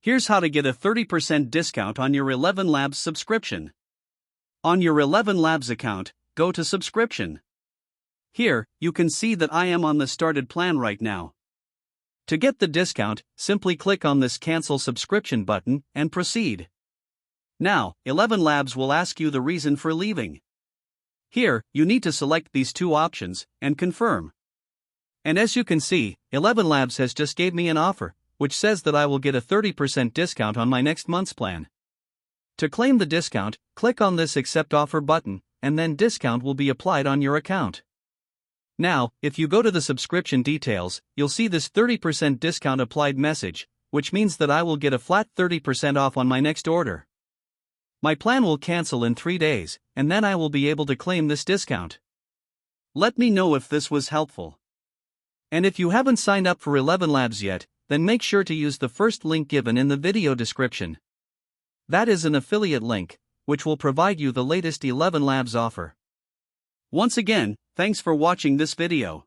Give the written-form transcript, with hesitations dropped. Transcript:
Here's how to get a 30% discount on your Elevenlabs subscription. On your Elevenlabs account, go to Subscription. Here, you can see that I am on the started plan right now. To get the discount, simply click on this Cancel Subscription button and proceed. Now, Elevenlabs will ask you the reason for leaving. Here, you need to select these two options and confirm. And as you can see, Elevenlabs has just gave me an offer, which says that I will get a 30% discount on my next month's plan. To claim the discount, click on this Accept Offer button, and then discount will be applied on your account. Now, if you go to the subscription details, you'll see this 30% discount applied message, which means that I will get a flat 30% off on my next order. My plan will cancel in 3 days, and then I will be able to claim this discount. Let me know if this was helpful. And if you haven't signed up for Elevenlabs yet, then make sure to use the first link given in the video description. That is an affiliate link, which will provide you the latest Elevenlabs offer. Once again, thanks for watching this video.